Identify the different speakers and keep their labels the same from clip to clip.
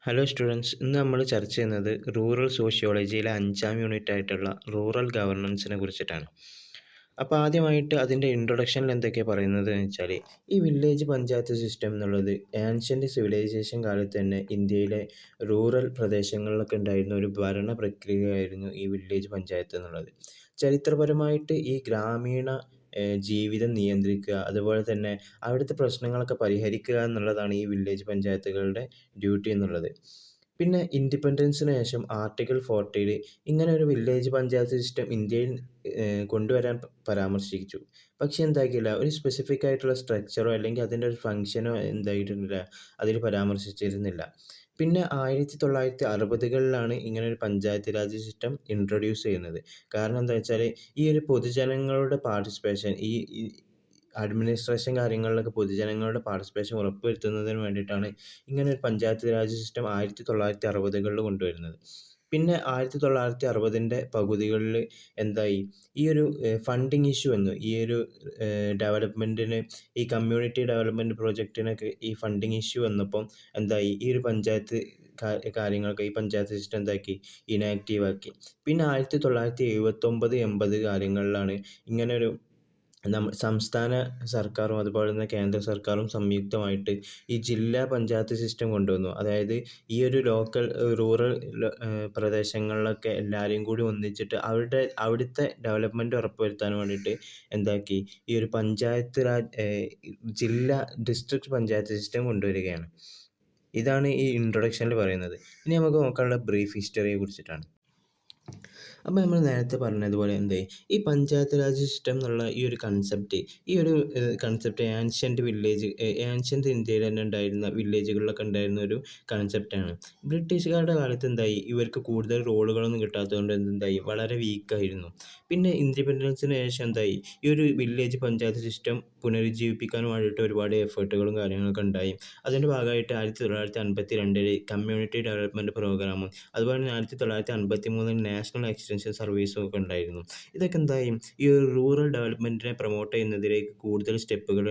Speaker 1: Hello students, ഇന്ന് നമ്മൾ ചർച്ച ചെയ്യുന്നത് റൂറൽ സോഷ്യോളജിയിലെ 5-ാം യൂണിറ്റ് ആയിട്ടുള്ള റൂറൽ ഗവർണൻസിനെ കുറിച്ചിട്ടാണ്. അപ്പോൾ ആദ്യമായിട്ട് അതിൻ്റെ ഇൻട്രൊഡക്ഷനിൽ എന്തൊക്കെയാണ് പറയുന്നത് എന്ന് വെച്ചാൽ, ഈ വില്ലേജ് പഞ്ചായത്ത് സിസ്റ്റം എന്നുള്ളത് ആൻഷ്യൻ്റ് സിവിലൈസേഷൻ കാലത്ത് തന്നെ ഇന്ത്യയിലെ റൂറൽ പ്രദേശങ്ങളിലൊക്കെ ഉണ്ടായിരുന്ന ഒരു ഭരണ പ്രക്രിയയായിരുന്നു ഈ വില്ലേജ് പഞ്ചായത്ത് എന്നുള്ളത്. ചരിത്രപരമായിട്ട് ഈ ഗ്രാമീണ ജീവിതം നിയന്ത്രിക്കുക, അതുപോലെ തന്നെ അവിടുത്തെ പ്രശ്നങ്ങളൊക്കെ പരിഹരിക്കുക എന്നുള്ളതാണ് ഈ വില്ലേജ് പഞ്ചായത്തുകളുടെ ഡ്യൂട്ടി എന്നുള്ളത്. പിന്നെ ഇൻഡിപെൻഡൻസിന് ശേഷം ആർട്ടിക്കിൾ 40 ഇങ്ങനെ ഒരു വില്ലേജ് പഞ്ചായത്ത് സിസ്റ്റം ഇന്ത്യയിൽ കൊണ്ടുവരാൻ പരാമർശിച്ചു. പക്ഷെ എന്താക്കിയില്ല, ഒരു സ്പെസിഫിക് ആയിട്ടുള്ള സ്ട്രക്ചറോ അല്ലെങ്കിൽ അതിൻ്റെ ഒരു ഫങ്ഷനോ എന്തായിരുന്നില്ല, അതിൽ പരാമർശിച്ചിരുന്നില്ല. പിന്നെ 1960കളിലാണ് ഇങ്ങനെ ഒരു പഞ്ചായത്ത് രാജ് സിസ്റ്റം ഇൻട്രൊഡ്യൂസ് ചെയ്യുന്നത്. കാരണം എന്താ വെച്ചാൽ, ഈ ഒരു പൊതുജനങ്ങളുടെ പാർട്ടിസിപ്പേഷൻ, ഈ അഡ്മിനിസ്ട്രേഷൻ കാര്യങ്ങളിലൊക്കെ പൊതുജനങ്ങളുടെ പാർട്ടിസിപ്പേഷൻ ഉറപ്പുവരുത്തുന്നതിന് വേണ്ടിയിട്ടാണ് ഇങ്ങനെ ഒരു പഞ്ചായത്ത് രാജ് സിസ്റ്റം 1960കളിൽ കൊണ്ടുവരുന്നത്. പിന്നെ 1960 പകുതികളിൽ എന്തായി, ഈ ഒരു ഫണ്ടിങ് ഇഷ്യൂ വന്നു. ഈ ഒരു ഡെവലപ്മെൻറ്റിന്, ഈ കമ്മ്യൂണിറ്റി ഡെവലപ്മെൻറ്റ് പ്രോജക്റ്റിനൊക്കെ ഈ ഫണ്ടിങ് ഇഷ്യൂ വന്നപ്പം എന്തായി, ഈ ഒരു പഞ്ചായത്ത് കാര്യങ്ങളൊക്കെ ഈ പഞ്ചായത്ത് സിസ്റ്റം എന്താക്കി, ഇനാക്റ്റീവ് ആക്കി. പിന്നെ 1979-80 കാര്യങ്ങളിലാണ് ഇങ്ങനൊരു സംസ്ഥാന സർക്കാരും അതുപോലെ തന്നെ കേന്ദ്ര സർക്കാരും സംയുക്തമായിട്ട് ഈ ജില്ലാ പഞ്ചായത്ത് സിസ്റ്റം കൊണ്ടുവന്നു. അതായത് ഈ ഒരു ലോക്കൽ റൂറൽ പ്രദേശങ്ങളിലൊക്കെ എല്ലാവരെയും കൂടി ഒന്നിച്ചിട്ട് അവിടുത്തെ ഡെവലപ്മെൻറ്റ് ഉറപ്പുവരുത്താൻ വേണ്ടിയിട്ട് എന്താക്കി, ഈ ഒരു പഞ്ചായത്ത് രാജ് ജില്ലാ ഡിസ്ട്രിക്ട് പഞ്ചായത്ത് സിസ്റ്റം കൊണ്ടുവരികയാണ്. ഇതാണ് ഈ ഇൻട്രൊഡക്ഷനിൽ പറയുന്നത്. ഇനി നമുക്ക് നോക്കാനുള്ള ബ്രീഫ് ഹിസ്റ്ററിയെ കുറിച്ചിട്ടാണ്. അപ്പോൾ നമ്മൾ നേരത്തെ പറഞ്ഞതുപോലെ ഈ പഞ്ചായത്ത് രാജ് സിസ്റ്റം എന്നുള്ള ഈ ഒരു കൺസെപ്റ്റ്, കൺസെപ്റ്റ് ആൻഷ്യൻ്റ് ഇന്ത്യയിൽ തന്നെ ഉണ്ടായിരുന്ന വില്ലേജുകളിലൊക്കെ ഉണ്ടായിരുന്ന ഒരു കൺസെപ്റ്റാണ്. ബ്രിട്ടീഷുകാരുടെ കാലത്ത് ഇവർക്ക് കൂടുതൽ റോളുകളൊന്നും കിട്ടാത്തതുകൊണ്ട് വളരെ വീക്കായിരുന്നു. പിന്നെ ഇൻഡിപെൻഡൻസിന് ശേഷം ഈ ഒരു വില്ലേജ് പഞ്ചായത്ത് സിസ്റ്റം പുനരുജ്ജീവിപ്പിക്കാൻ വേണ്ടിയിട്ട് ഒരുപാട് എഫേർട്ടുകളും കാര്യങ്ങളൊക്കെ ഉണ്ടായി. അതിൻ്റെ ഭാഗമായിട്ട് 1952 കമ്മ്യൂണിറ്റി ഡെവലപ്മെൻറ്റ് പ്രോഗ്രാമും അതുപോലെ തന്നെ 1953 നാഷണൽ എക്സ്റ്റൻഷൻ സർവീസും ഒക്കെ ഉണ്ടായിരുന്നു. ഇതൊക്കെ ഈ ഒരു റൂറൽ ഡെവലപ്മെൻറ്റിനെ പ്രൊമോട്ട് ചെയ്യുന്നതിലേക്ക് കൂടുതൽ സ്റ്റെപ്പുകൾ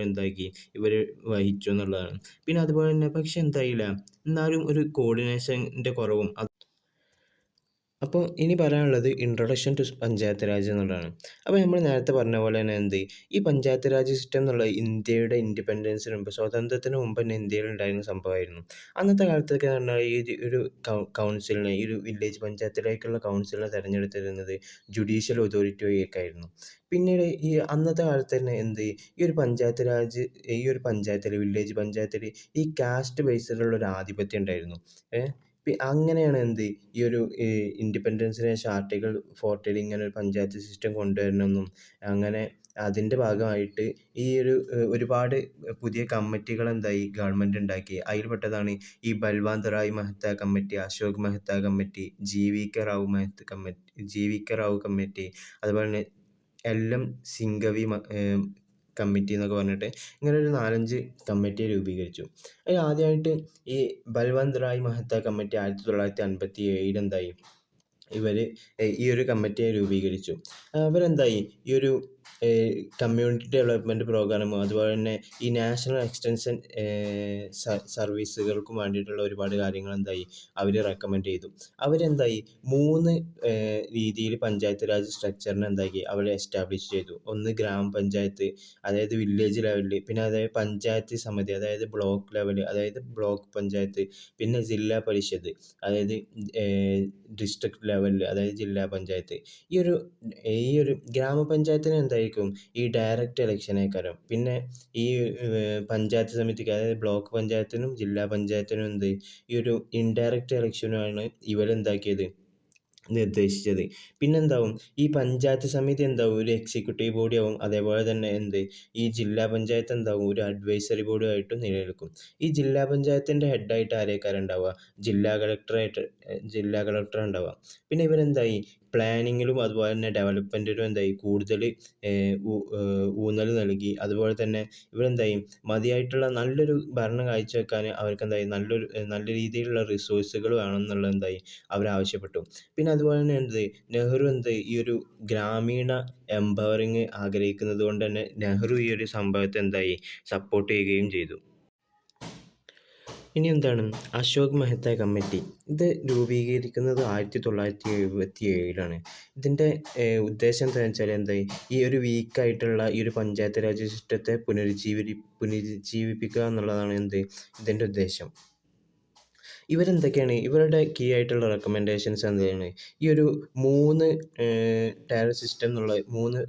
Speaker 1: ഇവർ വഹിച്ചു എന്നുള്ളതാണ്. പിന്നെ അതുപോലെ തന്നെ പക്ഷെ എന്നാലും ഒരു കോർഡിനേഷൻ്റെ കുറവും. അപ്പോൾ ഇനി പറയാനുള്ളത് ഇൻട്രൊഡക്ഷൻ ടു പഞ്ചായത്ത് രാജ് എന്നുള്ളതാണ്. അപ്പോൾ നമ്മൾ നേരത്തെ പറഞ്ഞ പോലെ തന്നെ ഈ പഞ്ചായത്ത് രാജ് സിസ്റ്റം എന്നുള്ള ഇന്ത്യയുടെ ഇൻഡിപെൻഡൻസിന് മുമ്പ്, സ്വാതന്ത്ര്യത്തിന് മുമ്പ് തന്നെ ഇന്ത്യയിൽ ഉണ്ടായിരുന്ന സംഭവമായിരുന്നു. അന്നത്തെ കാലത്തൊക്കെ പറഞ്ഞാൽ ഈ ഒരു കൗൺസിലിനെ, ഈ ഒരു വില്ലേജ് പഞ്ചായത്തിലേക്കുള്ള കൗൺസിലിനെ തിരഞ്ഞെടുത്തിരുന്നത് ജുഡീഷ്യൽ അതോറിറ്റി വഴിയൊക്കെ ആയിരുന്നു. പിന്നീട് ഈ അന്നത്തെ കാലത്ത് തന്നെ ഈ ഒരു പഞ്ചായത്തിൽ, വില്ലേജ് പഞ്ചായത്തിൽ ഈ കാസ്റ്റ് ബേസിലുള്ള ഒരു ആധിപത്യം ഉണ്ടായിരുന്നു. അങ്ങനെയാണ് ഈ ഒരു ഇൻഡിപെൻഡൻസിന് ശേഷം ആർട്ടിക്കിൾ 40 ഇങ്ങനെ ഒരു പഞ്ചായത്ത് സിസ്റ്റം കൊണ്ടുവരണമെന്നും, അങ്ങനെ അതിൻ്റെ ഭാഗമായിട്ട് ഈ ഒരു ഒരുപാട് പുതിയ കമ്മിറ്റികൾ ഗവൺമെൻറ് ഉണ്ടാക്കി. അതിൽ പെട്ടതാണ് ഈ Balwant Rai Mehta committee, Ashok Mehta committee, G V K Rao committee, അതുപോലെ തന്നെ LM സിംഘവി കമ്മിറ്റി എന്നൊക്കെ പറഞ്ഞിട്ട് ഇങ്ങനെ ഒരു 4-5 കമ്മിറ്റിയെ രൂപീകരിച്ചു. അതിൽ ആദ്യമായിട്ട് ഈ ബൽവന്ത് റായ് മെഹ്ത്ത കമ്മിറ്റി 1957 ഇവർ ഈ ഒരു കമ്മിറ്റിയെ രൂപീകരിച്ചു. ഈ ഒരു കമ്മ്യൂണിറ്റി ഡെവലപ്മെൻറ്റ് പ്രോഗ്രാമും അതുപോലെ തന്നെ ഈ നാഷണൽ എക്സ്റ്റൻഷൻ സർവീസുകൾക്കും വേണ്ടിയിട്ടുള്ള ഒരുപാട് കാര്യങ്ങൾ അവർ റെക്കമെൻഡ് ചെയ്തു. 3 രീതിയിൽ പഞ്ചായത്ത് രാജ് സ്ട്രക്ചറിനെ അവർ എസ്റ്റാബ്ലിഷ് ചെയ്തു. ഒന്ന് ഗ്രാമപഞ്ചായത്ത്, അതായത് വില്ലേജ് ലെവലിൽ, പിന്നെ അതായത് പഞ്ചായത്ത് സമിതി, അതായത് ബ്ലോക്ക് ലെവൽ, അതായത് ബ്ലോക്ക് പഞ്ചായത്ത്, പിന്നെ ജില്ലാ പരിഷത്ത്, അതായത് ഡിസ്ട്രിക്ട് ലെവലിൽ, അതായത് ജില്ലാ പഞ്ചായത്ത്. ഈ ഒരു ഗ്രാമപഞ്ചായത്തിന് ഈ ഡയറക്റ്റ് ഇലക്ഷനേക്കാരം. പിന്നെ ഈ പഞ്ചായത്ത് സമിതിക്ക്, അതായത് ബ്ലോക്ക് പഞ്ചായത്തിനും ജില്ലാ പഞ്ചായത്തിനും ഈ ഒരു ഇൻഡയറക്റ്റ് ഇലക്ഷനുമാണ് നിർദ്ദേശിച്ചത്. പിന്നെ ഈ പഞ്ചായത്ത് സമിതി ഒരു എക്സിക്യൂട്ടീവ് ബോഡി ആവും. അതേപോലെ തന്നെ ഈ ജില്ലാ പഞ്ചായത്ത് ഒരു അഡ്വൈസറി ബോഡി ആയിട്ടും നിലനിൽക്കും. ഈ ജില്ലാ പഞ്ചായത്തിൻ്റെ ഹെഡായിട്ട് ആരേക്കാരം ഉണ്ടാവുക? ജില്ലാ കളക്ടർ ഉണ്ടാവുക. പിന്നെ പ്ലാനിങ്ങിലും അതുപോലെ തന്നെ ഡെവലപ്മെൻറ്റിലും കൂടുതൽ ഊന്നൽ നൽകി. അതുപോലെ തന്നെ മതിയായിട്ടുള്ള നല്ലൊരു ഭരണം കാഴ്ചവെക്കാൻ അവർക്ക് നല്ല രീതിയിലുള്ള റിസോഴ്സുകൾ വേണമെന്നുള്ളത് അവർ ആവശ്യപ്പെട്ടു. പിന്നെ അതുപോലെ തന്നെ നെഹ്റു ഈ ഒരു ഗ്രാമീണ എംപവറിങ് ആഗ്രഹിക്കുന്നത് കൊണ്ട് തന്നെ നെഹ്റു ഈ ഒരു സംഭവത്തെ സപ്പോർട്ട് ചെയ്യുകയും ചെയ്തു. ഇനി എന്താണ് അശോക് മെഹ്ത്ത കമ്മിറ്റി? ഇത് രൂപീകരിക്കുന്നത് 1977-ലാണ്. ഇതിൻ്റെ ഉദ്ദേശം എന്താണെന്ന് വെച്ചാൽ എന്തായി ഈ ഒരു വീക്കായിട്ടുള്ള ഈ ഒരു പഞ്ചായത്ത് രാജ് സിസ്റ്റത്തെ പുനരുജ്ജീവിപ്പിക്കുക എന്നുള്ളതാണ് ഇതിൻ്റെ ഉദ്ദേശം. ഇവരെന്തൊക്കെയാണ് ഇവരുടെ കീ ആയിട്ടുള്ള റെക്കമെൻഡേഷൻസ് എന്താണ്? ഈ ഒരു 3 ടയർ സിസ്റ്റം എന്നുള്ള 3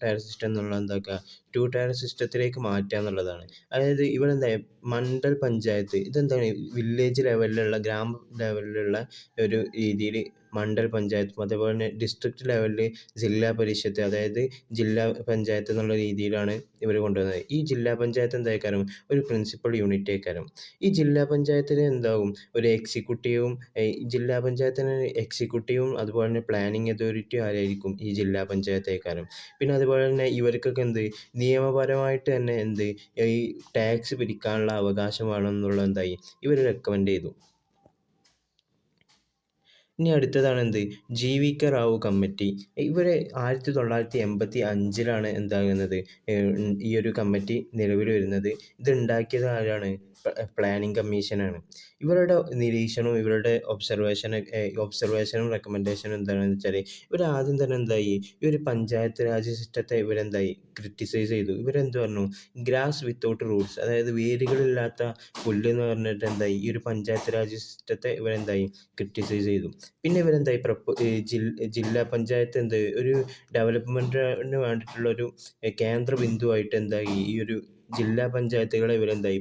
Speaker 1: ടയർ സിസ്റ്റം എന്നുള്ള എന്താക്കുക 2 ടയർ സിസ്റ്റത്തിലേക്ക് മാറ്റുക എന്നുള്ളതാണ്. അതായത് ഇവരെന്താ മണ്ഡൽ പഞ്ചായത്ത് ഇതെന്താണ് വില്ലേജ് ലെവലിലുള്ള ലെവലിലുള്ള ഒരു രീതിയിൽ മണ്ഡൽ പഞ്ചായത്തും അതേപോലെ തന്നെ ഡിസ്ട്രിക്ട് ലെവലിൽ ജില്ലാ പരിഷത്ത് അതായത് ജില്ലാ പഞ്ചായത്ത് എന്നുള്ള രീതിയിലാണ് ഇവർ കൊണ്ടുവന്നത്. ഈ ജില്ലാ പഞ്ചായത്ത് എന്തായിക്കാരം ഒരു പ്രിൻസിപ്പൽ യൂണിറ്റ് ആയിക്കാരം. ഈ ജില്ലാ പഞ്ചായത്തിന് എന്താകും ഒരു എക്സിക്യൂട്ടീവും ജില്ലാ പഞ്ചായത്തിന് എക്സിക്യൂട്ടീവും അതുപോലെ തന്നെ പ്ലാനിംഗ് അതോറിറ്റിയും ആരായിരിക്കും ഈ ജില്ലാ പഞ്ചായത്തേക്കാരം. പിന്നെ അതുപോലെ തന്നെ ഇവർക്കൊക്കെ നിയമപരമായിട്ട് തന്നെ ഈ ടാക്സ് പിരിക്കാനുള്ള അവകാശം വേണമെന്നുള്ള ഇവർ റെക്കമെൻഡ് ചെയ്തു. ഇനി അടുത്തതാണ് ജി.വി.കെ. റാവു കമ്മിറ്റി. ഇവർ 1985-ലാണ് എന്താകുന്നത് ഈ ഒരു കമ്മിറ്റി നിലവിൽ വരുന്നത്. ഇത് ഉണ്ടാക്കിയത് ആരാണ്? പ്ലാനിംഗ് കമ്മീഷനാണ്. ഇവരുടെ നിരീക്ഷണവും ഇവരുടെ ഒബ്സർവേഷനും റെക്കമെൻഡേഷനും എന്താണെന്ന് വെച്ചാൽ ഇവർ ആദ്യം തന്നെ ഈ ഒരു പഞ്ചായത്ത് രാജ് സിസ്റ്റത്തെ ക്രിറ്റിസൈസ് ചെയ്തു. ഇവരെന്ത് പറഞ്ഞു? ഗ്രാസ് വിത്തൗട്ട് റൂട്ട്സ് അതായത് വേരുകളില്ലാത്ത പുല്ല് എന്ന് പറഞ്ഞിട്ട് ഈ ഒരു പഞ്ചായത്ത് രാജ് സിസ്റ്റത്തെ ക്രിറ്റിസൈസ് ചെയ്തു. പിന്നെ ജില്ലാ പഞ്ചായത്ത് ഒരു ഡെവലപ്മെൻറ്റിന് വേണ്ടിയിട്ടുള്ള ഒരു കേന്ദ്ര ബിന്ദുവായിട്ട് ഈ ഒരു ജില്ലാ പഞ്ചായത്തുകളെ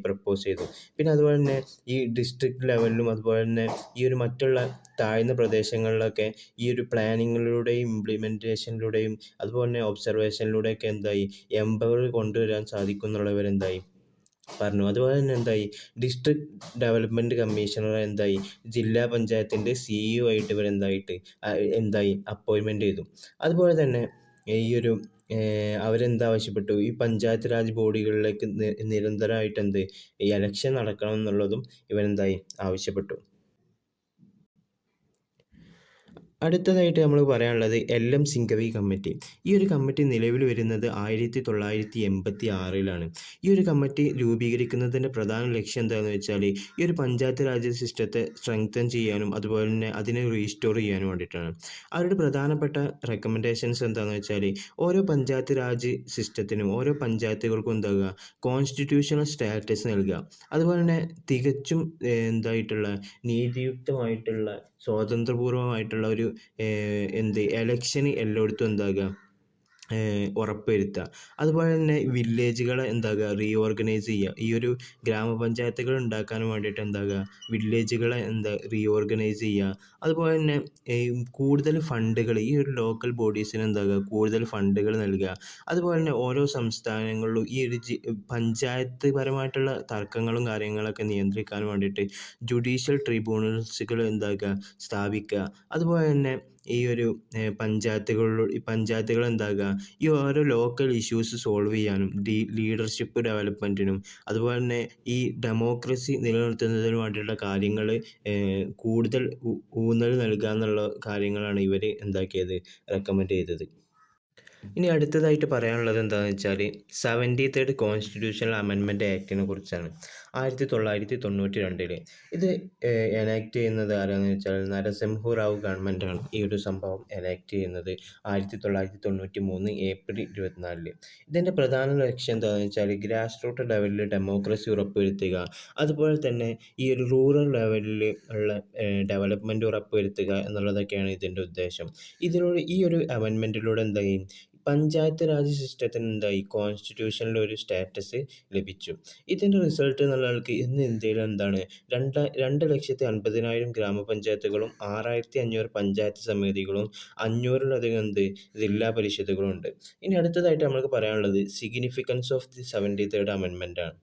Speaker 1: പ്രപ്പോസ് ചെയ്തു. പിന്നെ അതുപോലെ തന്നെ ഈ ഡിസ്ട്രിക്ട് ലെവലിലും അതുപോലെ തന്നെ ഈ ഒരു മറ്റുള്ള താഴ്ന്ന പ്രദേശങ്ങളിലൊക്കെ ഈ ഒരു പ്ലാനിങ്ങിലൂടെയും ഇംപ്ലിമെൻറ്റേഷനിലൂടെയും അതുപോലെ തന്നെ ഒബ്സർവേഷനിലൂടെയൊക്കെ എംപവർ കൊണ്ടുവരാൻ സാധിക്കും എന്നുള്ളവർ പറഞ്ഞു. അതുപോലെ തന്നെ ഡിസ്ട്രിക്ട് ഡെവലപ്മെൻറ്റ് കമ്മീഷണർ ജില്ലാ പഞ്ചായത്തിൻ്റെ CEO ആയിട്ട് അപ്പോയിൻമെൻറ്റ് ചെയ്തു. അതുപോലെ തന്നെ ഈ ഒരു അവരെന്താവശ്യപ്പെട്ടു ഈ പഞ്ചായത്ത് രാജ് ബോഡികളിലേക്ക് നിരന്തരമായിട്ട് ഈ എലക്ഷൻ നടക്കണം എന്നുള്ളതും ആവശ്യപ്പെട്ടു. അടുത്തതായിട്ട് നമ്മൾ പറയാനുള്ളത് LM സിംഘവി കമ്മിറ്റി. ഈ ഒരു കമ്മിറ്റി നിലവിൽ വരുന്നത് 1986-ലാണ്. ഈ ഒരു കമ്മിറ്റി രൂപീകരിക്കുന്നതിൻ്റെ പ്രധാന ലക്ഷ്യം എന്താണെന്ന് വെച്ചാൽ ഈ ഒരു പഞ്ചായത്ത് രാജ് സിസ്റ്റത്തെ സ്ട്രെങ്തൻ ചെയ്യാനും അതുപോലെ തന്നെ അതിനെ റീസ്റ്റോർ ചെയ്യാനും വേണ്ടിയിട്ടാണ്. അവരുടെ പ്രധാനപ്പെട്ട റെക്കമെൻഡേഷൻസ് എന്താണെന്ന് വെച്ചാൽ ഓരോ പഞ്ചായത്ത് രാജ് സിസ്റ്റത്തിനും ഓരോ പഞ്ചായത്തുകൾക്കും കോൺസ്റ്റിറ്റ്യൂഷണൽ സ്റ്റാറ്റസ് നൽകുക. അതുപോലെ തന്നെ തികച്ചും നീതിയുക്തമായിട്ടുള്ള സ്വാതന്ത്ര്യപൂർവമായിട്ടുള്ള ഒരു എലക്ഷന് എല്ലായിടത്തും ഉറപ്പുവരുത്തുക. അതുപോലെ തന്നെ വില്ലേജുകളെ റീഓർഗനൈസ് ചെയ്യുക. ഈ ഒരു ഗ്രാമപഞ്ചായത്തുകൾ ഉണ്ടാക്കാൻ വേണ്ടിയിട്ട് വില്ലേജുകളെ റീഓർഗനൈസ് ചെയ്യുക. അതുപോലെ തന്നെ കൂടുതൽ ഫണ്ടുകൾ ഈ ഒരു ലോക്കൽ ബോഡീസിന് കൂടുതൽ ഫണ്ടുകൾ നൽകുക. അതുപോലെ തന്നെ ഓരോ സംസ്ഥാനങ്ങളിലും ഈ ഒരു പഞ്ചായത്ത് പരമായിട്ടുള്ള തർക്കങ്ങളും കാര്യങ്ങളൊക്കെ നിയന്ത്രിക്കാൻ വേണ്ടിയിട്ട് ജുഡീഷ്യൽ ട്രിബ്യൂണൽസുകൾ സ്ഥാപിക്കുക. അതുപോലെ തന്നെ ഈ ഒരു പഞ്ചായത്തുകൾ ഈ ഓരോ ലോക്കൽ ഇഷ്യൂസ് സോൾവ് ചെയ്യാനും ലീഡർഷിപ്പ് ഡെവലപ്മെൻറ്റിനും അതുപോലെ തന്നെ ഈ ഡെമോക്രസി നിലനിർത്തുന്നതിനും വേണ്ടിയുള്ള കാര്യങ്ങൾ കൂടുതൽ ഊന്നൽ നൽകുക എന്നുള്ള കാര്യങ്ങളാണ് ഇവർ റെക്കമെൻഡ് ചെയ്തത്. ഇനി അടുത്തതായിട്ട് പറയാനുള്ളത് എന്താണെന്ന് വെച്ചാൽ 73rd കോൺസ്റ്റിറ്റ്യൂഷണൽ അമെൻമെൻറ്റ് ആക്ടിനെ കുറിച്ചാണ്. 1992 ഇത് എനാക്ട് ചെയ്യുന്നത് ആരാണെന്ന് വെച്ചാൽ നരസിംഹ റാവു ഗവൺമെൻറ്റാണ് ഈ ഒരു സംഭവം എനാക്ട് ചെയ്യുന്നത് 1993 ഏപ്രിൽ 24. ഇതിൻ്റെ പ്രധാന ലക്ഷ്യം എന്താണെന്ന് വെച്ചാൽ ഗ്രാസ് റൂട്ട് ലെവലിൽ ഡെമോക്രസി ഉറപ്പുവരുത്തുക. അതുപോലെ തന്നെ ഈ ഒരു റൂറൽ ലെവലിൽ ഉള്ള ഡെവലപ്മെൻറ്റ് ഉറപ്പുവരുത്തുക എന്നുള്ളതൊക്കെയാണ് ഇതിൻ്റെ ഉദ്ദേശം. ഈ ഒരു അമെൻമെൻറ്റിലൂടെ പഞ്ചായത്ത് രാജ് സിസ്റ്റത്തിന് കോൺസ്റ്റിറ്റ്യൂഷനിൽ ഒരു സ്റ്റാറ്റസ് ലഭിച്ചു. ഇതിൻ്റെ റിസൾട്ട് ഇന്ന് ഇന്ത്യയിൽ 2,50,000 ഗ്രാമപഞ്ചായത്തുകളും 6,500 പഞ്ചായത്ത് സമിതികളും 500-ലധികം ജില്ലാ പരിഷത്തുകളും ഉണ്ട്. ഇനി അടുത്തതായിട്ട് നമുക്ക് പറയാനുള്ളത് സിഗ്നിഫിക്കൻസ് ഓഫ് ദി 73rd അമെൻമെൻ്റ് ആണ്.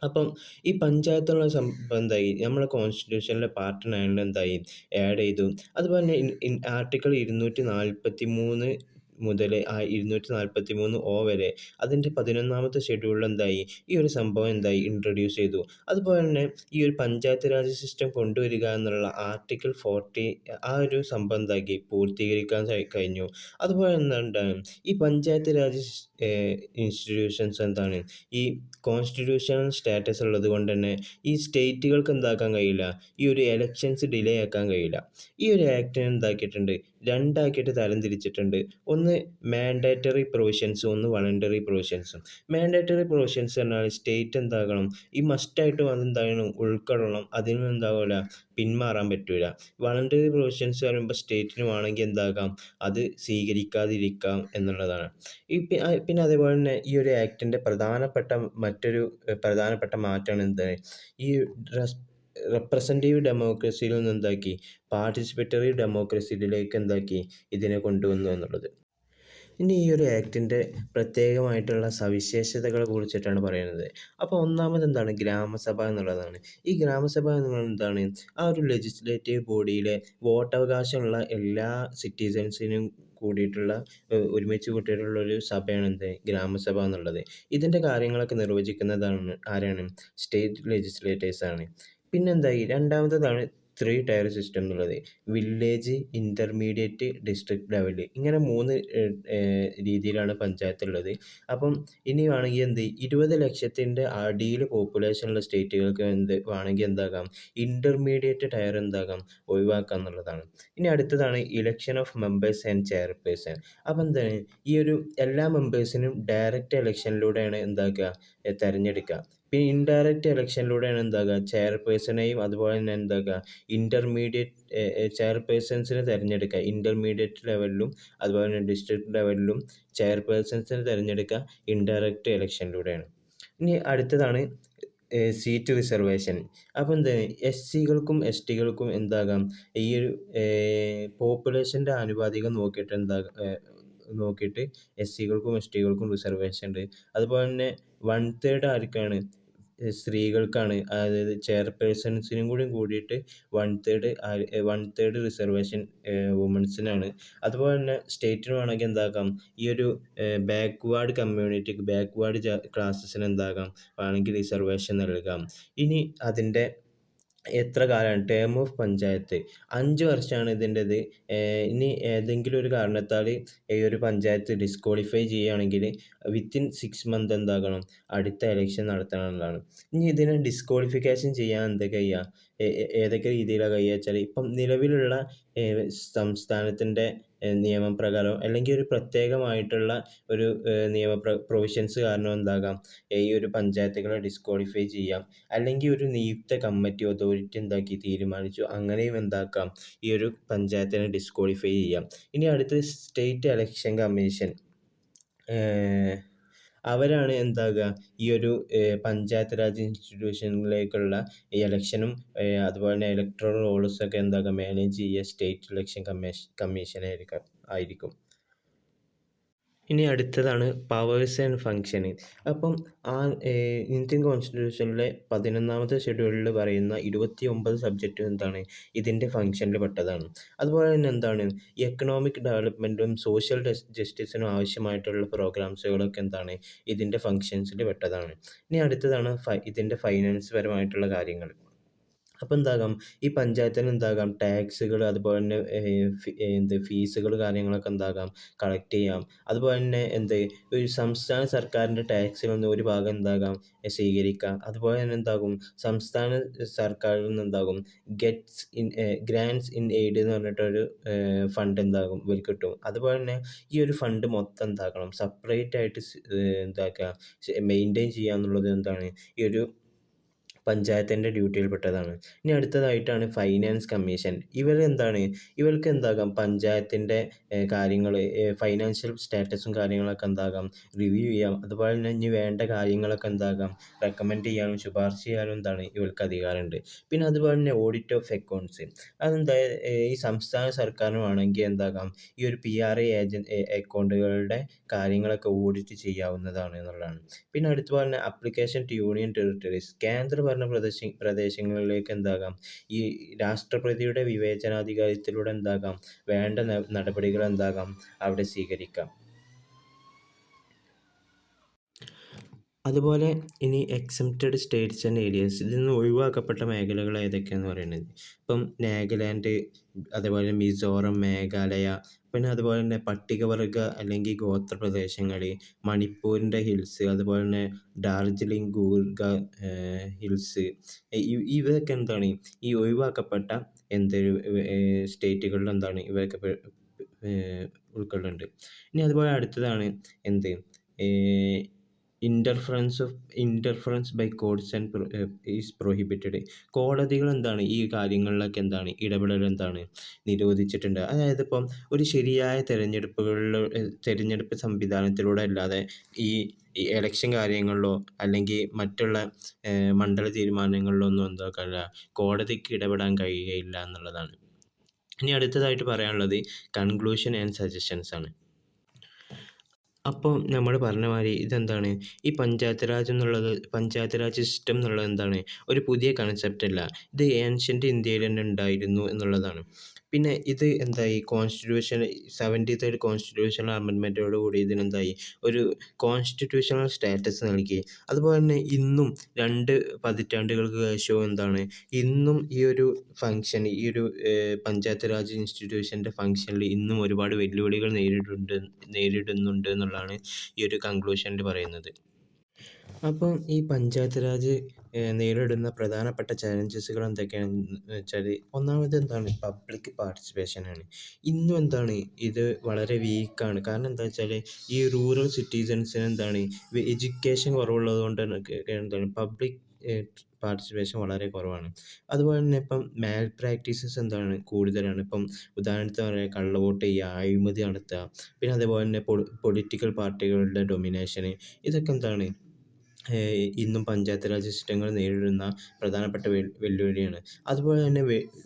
Speaker 1: അപ്പം ഈ പഞ്ചായത്തുള്ള നമ്മളെ കോൺസ്റ്റിറ്റ്യൂഷനിലെ പാർട്ട് 9 ആഡ് ചെയ്തു. അതുപോലെ തന്നെ ആർട്ടിക്കിൾ 243 മുതൽ 243 വരെ അതിൻ്റെ 11ാമത്തെ ഷെഡ്യൂളിൽ എന്തായി ഈ ഒരു സംഭവം എന്തായി ഇൻട്രൊഡ്യൂസ് ചെയ്തു. അതുപോലെ തന്നെ ഈ ഒരു പഞ്ചായത്ത് രാജ് സിസ്റ്റം കൊണ്ടുവരിക എന്നുള്ള ആർട്ടിക്കിൾ 40 ആ ഒരു സംഭവം എന്താക്കി പൂർത്തീകരിക്കാൻ കഴിഞ്ഞു. അതുപോലെ എന്താണ് ഈ പഞ്ചായത്ത് രാജ് ഇൻസ്റ്റിറ്റ്യൂഷൻസ് എന്താണ് ഈ കോൺസ്റ്റിറ്റ്യൂഷണൽ സ്റ്റാറ്റസ് ഉള്ളത് കൊണ്ട് തന്നെ ഈ സ്റ്റേറ്റുകൾക്ക് എന്താക്കാൻ കഴിയില്ല, ഈ ഒരു എലക്ഷൻസ് ഡിലേ ആക്കാൻ കഴിയില്ല. ഈ ഒരു ആക്ടിനെ എന്താക്കിയിട്ടുണ്ട്, രണ്ടാക്കിയിട്ട് തരം തിരിച്ചിട്ടുണ്ട്. ഒന്ന് മാൻഡേറ്ററി പ്രൊവിഷൻസും ഒന്ന് വളണ്ടറി പ്രൊവിഷൻസും. മാൻഡേറ്ററി പ്രൊവിഷൻസ് പറഞ്ഞാൽ സ്റ്റേറ്റ് എന്താകണം, ഈ മസ്റ്റായിട്ടും അതെന്താകണം ഉൾക്കൊള്ളണം, അതിനും എന്താവില്ല പിന്മാറാൻ പറ്റൂല. വളണ്ടറി പ്രൊവിഷൻസ് പറയുമ്പോൾ സ്റ്റേറ്റിന് വേണമെങ്കിൽ എന്താകാം അത് സ്വീകരിക്കാതിരിക്കാം എന്നുള്ളതാണ്. പിന്നെ അതേപോലെ തന്നെ ഈ ഒരു ആക്ടിൻ്റെ മറ്റൊരു പ്രധാനപ്പെട്ട മാറ്റമാണ് എന്ത്, ഈ റെപ്രസെൻറ്റേറ്റീവ് ഡെമോക്രസിയിൽ നിന്ന് എന്താക്കി പാർട്ടിസിപ്പേറ്ററി ഡെമോക്രസിയിലേക്ക് എന്താക്കി ഇതിനെ കൊണ്ടുവന്നു എന്നുള്ളത്. ഇനി ഈ ഒരു ആക്ടിൻ്റെ പ്രത്യേകമായിട്ടുള്ള സവിശേഷതകളെ കുറിച്ചിട്ടാണ് പറയുന്നത്. അപ്പോൾ ഒന്നാമത് എന്താണ് ഗ്രാമസഭ എന്നുള്ളതാണ്. ഈ ഗ്രാമസഭ എന്നുള്ളത് എന്താണ്, ആ ഒരു ലെജിസ്ലേറ്റീവ് ബോഡിയിലെ വോട്ടവകാശമുള്ള എല്ലാ സിറ്റിസൺസിനും കൂടിയിട്ടുള്ള ഒരുമിച്ച് കൂട്ടിയിട്ടുള്ള ഒരു സഭയാണ് എന്ത് ഗ്രാമസഭ എന്നുള്ളത്. ഇതിൻ്റെ കാര്യങ്ങളൊക്കെ നിർവചിക്കുന്നതാണ് ആരാണ്, സ്റ്റേറ്റ് ലെജിസ്ലേറ്റേഴ്സാണ്. പിന്നെന്തായി രണ്ടാമത്തതാണ് 3 ടയർ സിസ്റ്റം എന്നുള്ളത്. വില്ലേജ്, ഇൻ്റർമീഡിയറ്റ്, ഡിസ്ട്രിക്ട് ലെവല്, ഇങ്ങനെ 3 രീതിയിലാണ് പഞ്ചായത്തുള്ളത്. അപ്പം ഇനി വേണമെങ്കിൽ 20 ലക്ഷത്തിൻ്റെ അടിയിൽ പോപ്പുലേഷനുള്ള സ്റ്റേറ്റുകൾക്ക് വേണമെങ്കിൽ എന്താകാം ഇൻ്റർമീഡിയറ്റ് ടയർ എന്താകാം ഒഴിവാക്കാം എന്നുള്ളതാണ്. ഇനി അടുത്തതാണ് election of members and chairperson. അപ്പം എന്താണ് ഈ ഒരു എല്ലാ മെമ്പേഴ്സിനും ഡയറക്റ്റ് ഇലക്ഷനിലൂടെയാണ് എന്താക്കുക തിരഞ്ഞെടുക്കുക. പിന്നെ ഇൻഡയറക്റ്റ് ഇലക്ഷനിലൂടെയാണ് എന്താക്കുക ചെയർപേഴ്സണെയും അതുപോലെ തന്നെ എന്താക്കുക ഇൻ്റർമീഡിയറ്റ് ചെയർപേഴ്സൺസിനെ തിരഞ്ഞെടുക്കുക. ഇൻ്റർമീഡിയറ്റ് ലെവലിലും അതുപോലെ തന്നെ ഡിസ്ട്രിക്ട് ലെവലിലും ചെയർപേഴ്സൺസിനെ തിരഞ്ഞെടുക്കുക ഇൻഡയറക്റ്റ് ഇലക്ഷനിലൂടെയാണ്. ഇനി അടുത്തതാണ് സീറ്റ് റിസർവേഷൻ. അപ്പോൾ എസ് സികൾക്കും എസ് ടികൾക്കും എന്താകാം ഈ ഒരു പോപ്പുലേഷൻ്റെ ആനുപാതികം നോക്കിയിട്ട് എസ് സികൾക്കും എസ് ടികൾക്കും റിസർവേഷൻ ഉണ്ട്. അതുപോലെ തന്നെ 1/3 ആർക്കാണ്, സ്ത്രീകൾക്കാണ്. അതായത് ചെയർപേഴ്സൺസിനും കൂടിയിട്ട് 1/3 റിസർവേഷൻ വുമൻസിനാണ്. അതുപോലെ തന്നെ സ്റ്റേറ്റിന് വേണമെങ്കിൽ എന്താക്കാം ഈ ഒരു ബാക്ക്വേർഡ് കമ്മ്യൂണിറ്റിക്ക്, ബാക്ക്വേർഡ് ക്ലാസ്സസിന് എന്താകാം വേണമെങ്കിൽ റിസർവേഷൻ നൽകാം. ഇനി അതിൻ്റെ എത്ര കാലമാണ് ടേം ഓഫ് പഞ്ചായത്ത് 5 വർഷമാണ് ഇതിൻ്റെത്. ഇനി ഏതെങ്കിലും ഒരു കാരണത്താൽ ഈ ഒരു പഞ്ചായത്ത് ഡിസ്ക്വാളിഫൈ ചെയ്യുകയാണെങ്കിൽ വിത്തിൻ 6 മന്ത് എന്താകണം അടുത്ത ഇലക്ഷൻ നടത്തണമെന്നുള്ളതാണ്. ഇനി ഇതിനെ ഡിസ്ക്വാളിഫിക്കേഷൻ ചെയ്യാൻ എന്തൊക്കെ കഴിയുക, ഏതൊക്കെ രീതിയിലാണ് കഴിയുക വെച്ചാൽ, ഇപ്പം നിലവിലുള്ള സംസ്ഥാനത്തിൻ്റെ നിയമപ്രകാരം അല്ലെങ്കിൽ ഒരു പ്രത്യേകമായിട്ടുള്ള ഒരു പ്രൊവിഷൻസ് കാരണം എന്താകാം ഈ ഒരു പഞ്ചായത്തുകളെ ഡിസ്ക്വാളിഫൈ ചെയ്യാം. അല്ലെങ്കിൽ ഒരു നിയുക്ത കമ്മിറ്റി അതോറിറ്റി എന്താക്കി തീരുമാനിച്ചു, അങ്ങനെയും എന്താക്കാം ഈ ഒരു പഞ്ചായത്തിനെ ഡിസ്ക്വാളിഫൈ ചെയ്യാം. ഇനി അടുത്ത് സ്റ്റേറ്റ് ഇലക്ഷൻ കമ്മീഷൻ, അവരാണ് എന്താകുക ഈ ഒരു പഞ്ചായത്ത് രാജ് ഇൻസ്റ്റിറ്റ്യൂഷനിലേക്കുള്ള ഈ ഇലക്ഷനും അതുപോലെ തന്നെ ഇലക്ട്രൽ റോൾസൊക്കെ എന്താകുക മാനേജ് ചെയ്യുക സ്റ്റേറ്റ് ഇലക്ഷൻ കമ്മീഷൻ ആയിരിക്കും. ഇനി അടുത്തതാണ് പവേഴ്സ് ആൻഡ് ഫങ്ഷന്. അപ്പം ഇന്ത്യൻ കോൺസ്റ്റിറ്റ്യൂഷനിലെ 11ാമത്തെ ഷെഡ്യൂളിൽ പറയുന്ന 29 സബ്ജക്റ്റ് എന്താണ് ഇതിൻ്റെ ഫങ്ഷനിൽ പെട്ടതാണ്. അതുപോലെ തന്നെ എന്താണ് എക്കണോമിക് ഡെവലപ്മെൻറ്റും സോഷ്യൽ ജസ്റ്റിസിനും ആവശ്യമായിട്ടുള്ള പ്രോഗ്രാംസുകളൊക്കെ എന്താണ് ഇതിൻ്റെ ഫങ്ഷൻസിൽ പെട്ടതാണ്. ഇനി അടുത്തതാണ് ഇതിൻ്റെ ഫൈനാൻസ് പരമായിട്ടുള്ള കാര്യങ്ങൾ. അപ്പോൾ എന്താകാം ഈ പഞ്ചായത്തിന് എന്താകാം ടാക്സുകൾ അതുപോലെ തന്നെ ഫീസുകൾ കാര്യങ്ങളൊക്കെ എന്താകാം കളക്ട് ചെയ്യാം. അതുപോലെ തന്നെ ഒരു സംസ്ഥാന സർക്കാരിൻ്റെ ടാക്സിൽ നിന്ന് ഒരു ഭാഗം എന്താകാം സ്വീകരിക്കാം. അതുപോലെ തന്നെ എന്താകും സംസ്ഥാന സർക്കാരിൽ നിന്ന് എന്താകും ഗ്രാൻസ് ഇൻ എയ്ഡ് എന്ന് പറഞ്ഞിട്ടൊരു ഫണ്ട് എന്താകും ഇവർക്ക് കിട്ടും. അതുപോലെ തന്നെ ഈ ഒരു ഫണ്ട് മൊത്തം എന്താക്കണം സെപ്പറേറ്റ് ആയിട്ട് മെയിൻറ്റെയിൻ ചെയ്യുക എന്നുള്ളത് എന്താണ് ഈ ഒരു പഞ്ചായത്തിൻ്റെ ഡ്യൂട്ടിയിൽപ്പെട്ടതാണ്. ഇനി അടുത്തതായിട്ടാണ് ഫൈനാൻസ് കമ്മീഷൻ. ഇവർക്ക് എന്താകാം പഞ്ചായത്തിൻ്റെ കാര്യങ്ങൾ ഫൈനാൻഷ്യൽ സ്റ്റാറ്റസും കാര്യങ്ങളൊക്കെ എന്താകാം റിവ്യൂ ചെയ്യാം. അതുപോലെ തന്നെ ഇനി വേണ്ട കാര്യങ്ങളൊക്കെ എന്താകാം റെക്കമെൻഡ് ചെയ്യാനും ശുപാർശ ചെയ്യാനും ഇവർക്ക് അധികാരമുണ്ട്. പിന്നെ അതുപോലെ തന്നെ ഓഡിറ്റ് ഓഫ് അക്കൗണ്ട്സ്, ഈ സംസ്ഥാന സർക്കാരിന് വേണമെങ്കിൽ എന്താകാം ഈ ഒരു PRA അക്കൗണ്ടുകളുടെ കാര്യങ്ങളൊക്കെ ഓഡിറ്റ് ചെയ്യാവുന്നതാണ് എന്നുള്ളതാണ്. പിന്നെ അടുത്ത പറഞ്ഞ അപ്ലിക്കേഷൻ ടു യൂണിയൻ ടെറിട്ടറീസ്, കേന്ദ്ര ഭരണ കേന്ദ്രഭരണ പ്രദേശങ്ങളിലേക്ക് എന്താകാം ഈ രാഷ്ട്രപതിയുടെ വിവേചനാധികാരത്തിലൂടെ എന്താകാം വേണ്ട നടപടികൾ എന്താകാം അവിടെ സ്വീകരിക്കാം. അതുപോലെ ഇനി എക്സംപ്റ്റഡ് സ്റ്റേറ്റ്സ് ആൻഡ് ഏരിയസ്, ഇതിൽ നിന്ന് ഒഴിവാക്കപ്പെട്ട മേഖലകൾ ഏതൊക്കെയാണെന്ന് പറയുന്നത്, ഇപ്പം നാഗാലാൻഡ്, അതേപോലെ മിസോറം, മേഘാലയ, പിന്നെ അതുപോലെ തന്നെ പട്ടികവർഗ അല്ലെങ്കിൽ ഗോത്ര പ്രദേശങ്ങൾ, മണിപ്പൂരിൻ്റെ ഹിൽസ്, അതുപോലെ തന്നെ ഡാർജിലിംഗ്, ഗൂർഖ ഹിൽസ്, ഇവയൊക്കെ എന്താണ് ഈ ഒഴിവാക്കപ്പെട്ട എന്ത് സ്റ്റേറ്റുകളിൽ എന്താണ് ഇവയൊക്കെ ഉൾക്കൊള്ളുന്നുണ്ട്. ഇനി അതുപോലെ അടുത്തതാണ് എന്ത് interference by courts and is prohibited. കോടതികൾ എന്താണ് ഈ കാര്യങ്ങളിലൊക്കെ എന്താണ് ഇടപെടൽ എന്താണ് നിരോധിച്ചിട്ടുണ്ട്. അതായത് ഇപ്പം ഒരു ശരിയായ തെരഞ്ഞെടുപ്പ് സംവിധാനത്തിലൂടെ അല്ലാതെ ഈ ഇലക്ഷൻ കാര്യങ്ങളിലോ അല്ലെങ്കിൽ മറ്റുള്ള മണ്ഡല തീരുമാനങ്ങളിലോ ഒന്നും എന്താക്കാനില്ല, കോടതിക്ക് ഇടപെടാൻ കഴിയുകയില്ല എന്നുള്ളതാണ്. ഇനി അടുത്തതായിട്ട് പറയാനുള്ളത് കൺക്ലൂഷൻ ആൻഡ് സജഷൻസ് ആണ്. അപ്പോൾ നമ്മൾ പറഞ്ഞ മാതിരി ഇതെന്താണ് ഈ പഞ്ചായത്ത് രാജ് സിസ്റ്റം എന്നുള്ളത് എന്താണ് ഒരു പുതിയ കൺസെപ്റ്റ് അല്ല. ഇത് ഏൻഷ്യൻ്റ് ഇന്ത്യയിൽ തന്നെ ഉണ്ടായിരുന്നു എന്നുള്ളതാണ്. പിന്നെ ഇത് എന്തായി 73rd കോൺസ്റ്റിറ്റ്യൂഷണൽ അമെൻമെൻറ്റോട് കൂടി ഇതിനെന്തായി ഒരു കോൺസ്റ്റിറ്റ്യൂഷണൽ സ്റ്റാറ്റസ് നൽകി. അതുപോലെ തന്നെ ഇന്നും 2 പതിറ്റാണ്ടുകൾക്ക് ശേഷവും എന്താണ് ഇന്നും ഈ ഒരു ഫംഗ്ഷൻ, ഈ ഒരു പഞ്ചായത്ത് രാജ് ഇൻസ്റ്റിറ്റ്യൂഷൻ്റെ ഫംഗ്ഷനിൽ ഇന്നും ഒരുപാട് വെല്ലുവിളികൾ നേരിടുന്നുണ്ട് എന്നുള്ളതാണ് ഈ ഒരു കൺക്ലൂഷനിൽ പറയുന്നത്. അപ്പം ഈ പഞ്ചായത്ത് രാജ് നേരിടുന്ന പ്രധാനപ്പെട്ട ചാലഞ്ചസുകൾ എന്തൊക്കെയാണെന്ന് വെച്ചാൽ, ഒന്നാമത് എന്താണ് പബ്ലിക് പാർട്ടിസിപ്പേഷനാണ്. ഇന്നും എന്താണ് ഇത് വളരെ വീക്കാണ്. കാരണം എന്താ വെച്ചാൽ ഈ റൂറൽ സിറ്റിസൺസിന് എന്താണ് എഡ്യൂക്കേഷൻ കുറവുള്ളത് കൊണ്ട് എന്താണ് പബ്ലിക് പാർട്ടിസിപ്പേഷൻ വളരെ കുറവാണ്. അതുപോലെ തന്നെ ഇപ്പം മാൽ പ്രാക്ടീസസ് എന്താണ് കൂടുതലാണ്. ഇപ്പം ഉദാഹരണത്തിന് പറയുക, കള്ളവോട്ട് ചെയ്യുക, അഴിമതി നടത്തുക, പിന്നെ അതേപോലെ തന്നെ പൊളിറ്റിക്കൽ പാർട്ടികളുടെ ഡൊമിനേഷന്, ഇതൊക്കെ എന്താണ് ഇന്നും പഞ്ചായത്ത് രാജ് സിസ്റ്റങ്ങൾ നേരിടുന്ന പ്രധാനപ്പെട്ട വെല്ലുവിളിയാണ്. അതുപോലെ തന്നെ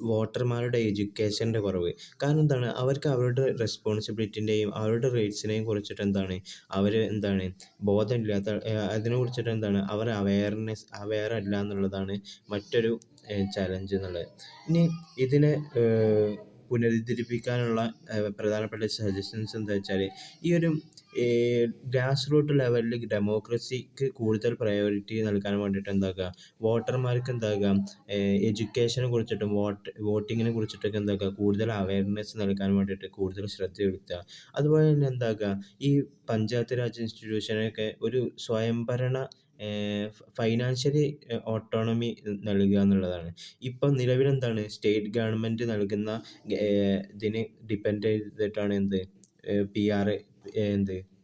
Speaker 1: വോട്ടർമാരുടെ എഡ്യൂക്കേഷൻ്റെ കുറവ്. കാരണം എന്താണ് അവർക്ക് അവരുടെ റെസ്പോൺസിബിലിറ്റിൻ്റെയും അവരുടെ റൈറ്റ്സിനെയും കുറിച്ചിട്ട് എന്താണ് അവർ എന്താണ് ബോധമില്ലാത്ത, അതിനെ കുറിച്ചിട്ട് എന്താണ് അവർ അവെയർ അല്ല എന്നുള്ളതാണ് മറ്റൊരു ചലഞ്ച് എന്നുള്ളത്. ഇനി ഇതിനെ പുനരുദ്ധരിപ്പിക്കാനുള്ള പ്രധാനപ്പെട്ട സജഷൻസ് എന്താ വെച്ചാൽ, ഈ ഒരു ഗ്രാസ് റൂട്ട് ലെവലിൽ ഡെമോക്രസിക്ക് കൂടുതൽ പ്രയോറിറ്റി നൽകാൻ വേണ്ടിയിട്ട് എന്താക്കുക, വോട്ടർമാർക്ക് എന്താക്കുക എഡ്യൂക്കേഷനെ കുറിച്ചിട്ടും വോട്ടിങ്ങിനെ കുറിച്ചിട്ടൊക്കെ എന്താക്കുക കൂടുതൽ അവയർനെസ് നൽകാൻ വേണ്ടിയിട്ട് കൂടുതൽ ശ്രദ്ധ ചെലുത്തുക. അതുപോലെ തന്നെ എന്താക്കുക ഈ പഞ്ചായത്ത് രാജ് ഇൻസ്റ്റിറ്റ്യൂഷനൊക്കെ ഒരു സ്വയംഭരണ ഫൈനാൻഷ്യലി ഓട്ടോണമി നൽകുക എന്നുള്ളതാണ്. ഇപ്പം നിലവിലെന്താണ് സ്റ്റേറ്റ് ഗവൺമെൻറ് നൽകുന്ന ഇതിന് ഡിപ്പെൻഡ് ചെയ്തിട്ടാണ്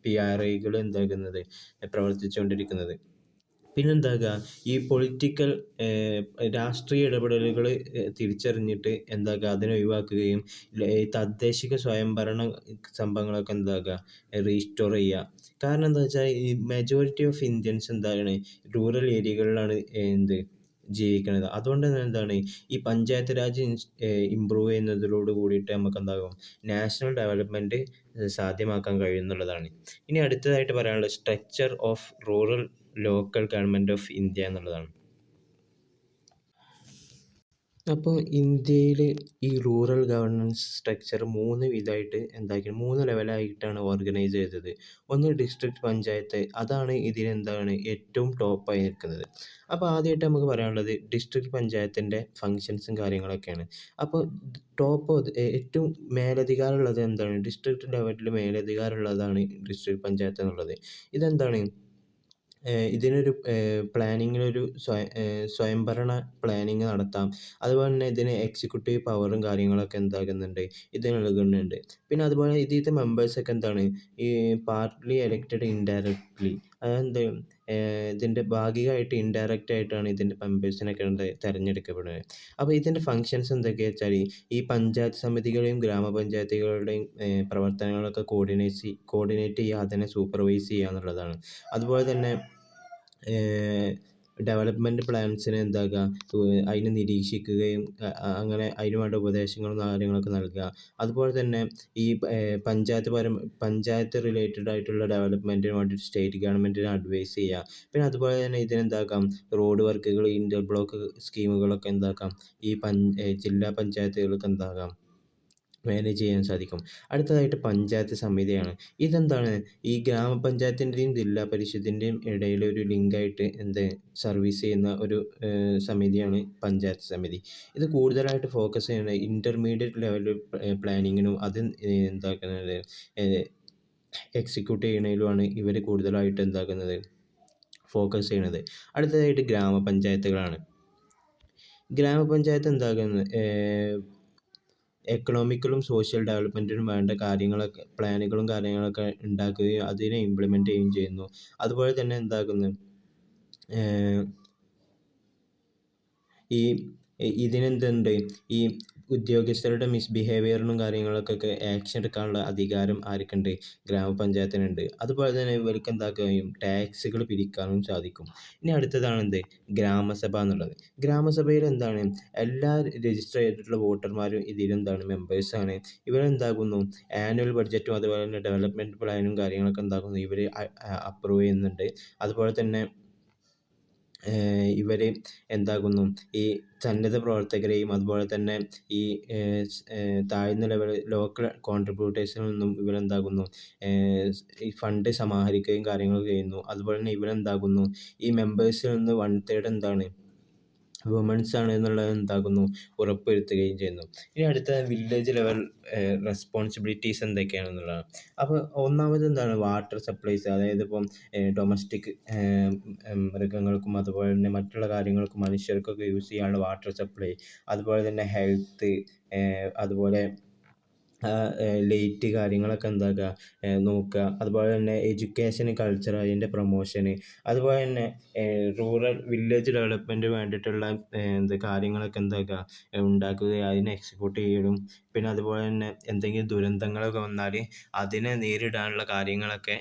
Speaker 1: PRIകൾ എന്താക്കുന്നത് പ്രവർത്തിച്ചുകൊണ്ടിരിക്കുന്നത്. പിന്നെന്താക്കുക ഈ പൊളിറ്റിക്കൽ രാഷ്ട്രീയ ഇടപെടലുകൾ തിരിച്ചറിഞ്ഞിട്ട് എന്താക്കുക അതിനെ ഒഴിവാക്കുകയും തദ്ദേശിക സ്വയംഭരണ സംഭവങ്ങളൊക്കെ എന്താക്കുക റീസ്റ്റോർ ചെയ്യുക. കാരണം എന്താ വെച്ചാൽ ഈ മെജോറിറ്റി ഓഫ് ഇന്ത്യൻസ് എന്താണ് റൂറൽ ഏരിയകളിലാണ് ജീവിക്കുന്നത്. അതുകൊണ്ട് തന്നെ എന്താണ് ഈ പഞ്ചായത്ത് രാജ് ഇമ്പ്രൂവ് ചെയ്യുന്നതിനോട് കൂടിയിട്ട് നമുക്ക് എന്താകും നാഷണൽ ഡെവലപ്മെൻറ്റ് സാധ്യമാക്കാൻ കഴിയുന്നുള്ളതാണ്. ഇനി അടുത്തതായിട്ട് പറയാനുള്ളത് structure of rural local government of India എന്നുള്ളതാണ്. അപ്പോൾ ഇന്ത്യയിൽ ഈ റൂറൽ ഗവർണൻസ് സ്ട്രക്ചർ 3 വിധമായിട്ട് 3 ലെവലായിട്ടാണ് ഓർഗനൈസ് ചെയ്തത്. ഒന്ന് ഡിസ്ട്രിക്ട് പഞ്ചായത്ത്, അതാണ് ഇതിനെന്താണ് ഏറ്റവും ടോപ്പായി നിൽക്കുന്നത്. അപ്പോൾ ആദ്യമായിട്ട് നമുക്ക് പറയാനുള്ളത് ഡിസ്ട്രിക്ട് പഞ്ചായത്തിൻ്റെ ഫങ്ഷൻസും കാര്യങ്ങളൊക്കെയാണ്. അപ്പോൾ ഏറ്റവും മേലധികാരമുള്ളത് എന്താണ്, ഡിസ്ട്രിക്ട് ലെവലിൽ മേലധികാരമുള്ളതാണ് ഡിസ്ട്രിക്ട് പഞ്ചായത്ത് എന്നുള്ളത്. ഇതെന്താണ് ഇതിനൊരു പ്ലാനിങ്ങിനൊരു സ്വയംഭരണ പ്ലാനിങ് നടത്താം. അതുപോലെ തന്നെ ഇതിന് എക്സിക്യൂട്ടീവ് പവറും കാര്യങ്ങളൊക്കെ എന്താകുന്നുണ്ട് ഇത് നൽകുന്നുണ്ട്. പിന്നെ അതുപോലെ ഇതിൻ്റെ മെമ്പേഴ്സൊക്കെ എന്താണ് ഈ പാർട്ട്ലി എലക്റ്റഡ് ഇൻഡയറക്ട്ലി, അതെന്ത് ഇതിൻ്റെ ഭാഗികമായിട്ട് ഇൻഡയറക്റ്റ് ആയിട്ടാണ് ഇതിൻ്റെ മെമ്പേഴ്സിനൊക്കെ തിരഞ്ഞെടുക്കപ്പെടുന്നത്. അപ്പോൾ ഇതിൻ്റെ ഫങ്ഷൻസ് എന്തൊക്കെയാ വെച്ചാൽ ഈ പഞ്ചായത്ത് സമിതികളെയും ഗ്രാമപഞ്ചായത്തുകളുടെയും പ്രവർത്തനങ്ങളൊക്കെ കോർഡിനേറ്റ് ചെയ്യുക, അതിനെ സൂപ്പർവൈസ് ചെയ്യുക എന്നുള്ളതാണ്. അതുപോലെ തന്നെ ഡെവലപ്മെൻറ്റ് പ്ലാൻസിനെ എന്താക്കുക അതിനെ നിരീക്ഷിക്കുകയും അങ്ങനെ അതിന് വേണ്ട ഉപദേശങ്ങളും കാര്യങ്ങളൊക്കെ നൽകുക. അതുപോലെ തന്നെ ഈ പഞ്ചായത്ത് റിലേറ്റഡ് ആയിട്ടുള്ള ഡെവലപ്മെൻറ്റിന് വേണ്ടിയിട്ട് സ്റ്റേറ്റ് ഗവൺമെൻറ്റിനെ അഡ്വൈസ് ചെയ്യുക. പിന്നെ അതുപോലെ തന്നെ ഇതിനെന്താക്കാം റോഡ് വർക്കുകൾ, ഇൻ്റർബ്ലോക്ക് സ്കീമുകളൊക്കെ എന്താക്കാം ഈ ജില്ലാ പഞ്ചായത്തുകൾക്ക് എന്താകാം മാനേജ് ചെയ്യാൻ സാധിക്കും. അടുത്തതായിട്ട് പഞ്ചായത്ത് സമിതിയാണ്. ഇതെന്താണ് ഈ ഗ്രാമപഞ്ചായത്തിൻ്റെയും ജില്ലാ പരിഷത്തിൻ്റെയും ഇടയിൽ ഒരു ലിങ്കായിട്ട് സർവീസ് ചെയ്യുന്ന ഒരു സമിതിയാണ് പഞ്ചായത്ത് സമിതി. ഇത് കൂടുതലായിട്ട് ഫോക്കസ് ചെയ്യുന്നത് ഇൻ്റർമീഡിയറ്റ് ലെവൽ പ്ലാനിങ്ങിനും അത് എന്താക്കുന്നത് എക്സിക്യൂട്ട് ചെയ്യുന്നതിലുമാണ് ഇവർ കൂടുതലായിട്ട് എന്താക്കുന്നത് ഫോക്കസ് ചെയ്യുന്നത്. അടുത്തതായിട്ട് ഗ്രാമപഞ്ചായത്തുകളാണ്. ഗ്രാമപഞ്ചായത്ത് എന്താക്കുന്നത് എക്കണോമിക്കലും സോഷ്യൽ ഡെവലപ്മെൻറ്റിനും വേണ്ട കാര്യങ്ങളൊക്കെ പ്ലാനുകളും കാര്യങ്ങളൊക്കെ ഉണ്ടാക്കുകയും അതിനെ ഇംപ്ലിമെൻ്റ് ചെയ്യുകയും ചെയ്യുന്നു. അതുപോലെ തന്നെ എന്താക്കുന്നു ഈ ഇതിനെന്തുണ്ട് ഈ ഉദ്യോഗസ്ഥരുടെ മിസ്ബിഹേവിയറിനും കാര്യങ്ങൾക്കൊക്കെ ആക്ഷൻ എടുക്കാനുള്ള അധികാരം ആർക്കുണ്ട്? ഗ്രാമപഞ്ചായത്തിനുണ്ട്. അതുപോലെ തന്നെ ഇവർക്ക് എന്താക്കുകയും ടാക്സുകൾ പിരിക്കാനും സാധിക്കും. ഇനി അടുത്തതാണ് ഗ്രാമസഭ എന്നുള്ളത്. ഗ്രാമസഭയിൽ എന്താണ് എല്ലാ രജിസ്റ്റർ ചെയ്തിട്ടുള്ള വോട്ടർമാരും ഇതിലെന്താണ് മെമ്പേഴ്സാണ്. ഇവരെന്താകുന്നു ആനുവൽ ബഡ്ജറ്റും അതുപോലെ തന്നെ ഡെവലപ്മെൻറ്റ് പ്ലാനും കാര്യങ്ങളൊക്കെ എന്താക്കുന്നു ഇവർ അപ്രൂവ് ചെയ്യുന്നുണ്ട്. അതുപോലെ തന്നെ ഇവർ എന്താകുന്നു ഈ സന്നദ്ധ പ്രവർത്തകരെയും അതുപോലെ തന്നെ ഈ താഴ്ന്ന ലെവൽ ലോക്കൽ കോൺട്രിബ്യൂട്ടേഴ്സിൽ നിന്നും ഇവരെന്താകുന്നു ഈ ഫണ്ട് സമാഹരിക്കുകയും കാര്യങ്ങൾ ചെയ്യുന്നു. അതുപോലെ തന്നെ ഇവരെന്താകുന്നു ഈ മെമ്പേഴ്സിൽ നിന്ന് 1/3 എന്താണ് വുമൻസ് ആണ് എന്നുള്ളത് എന്താകുന്നു ഉറപ്പുവരുത്തുകയും ചെയ്യുന്നു. ഇനി അടുത്ത വില്ലേജ് ലെവൽ റെസ്പോൺസിബിലിറ്റീസ് എന്തൊക്കെയാണെന്നുള്ളതാണ്. അപ്പോൾ ഒന്നാമത് എന്താണ് വാട്ടർ സപ്ലൈസ്, അതായത് ഇപ്പം ഡൊമസ്റ്റിക് മൃഗങ്ങൾക്കും അതുപോലെ തന്നെ മറ്റുള്ള കാര്യങ്ങൾക്കും മനുഷ്യർക്കൊക്കെ യൂസ് ചെയ്യാനുള്ള വാട്ടർ സപ്ലൈ, അതുപോലെ തന്നെ ഹെൽത്ത്, അതുപോലെ ലൈറ്റ് കാര്യങ്ങളൊക്കെ എന്താക്കുക നോക്കുക. അതുപോലെ തന്നെ എഡ്യൂക്കേഷൻ, കൾച്ചർ, അതിൻ്റെ പ്രൊമോഷന്, അതുപോലെ തന്നെ വില്ലേജ് ഡെവലപ്മെൻറ്റിന് വേണ്ടിയിട്ടുള്ള കാര്യങ്ങളൊക്കെ എന്താക്കുക ഉണ്ടാക്കുകയും അതിനെ എക്സിക്യൂട്ട് ചെയ്യലും, പിന്നെ അതുപോലെ തന്നെ എന്തെങ്കിലും ദുരന്തങ്ങളൊക്കെ വന്നാൽ അതിനെ നേരിടാനുള്ള കാര്യങ്ങളൊക്കെ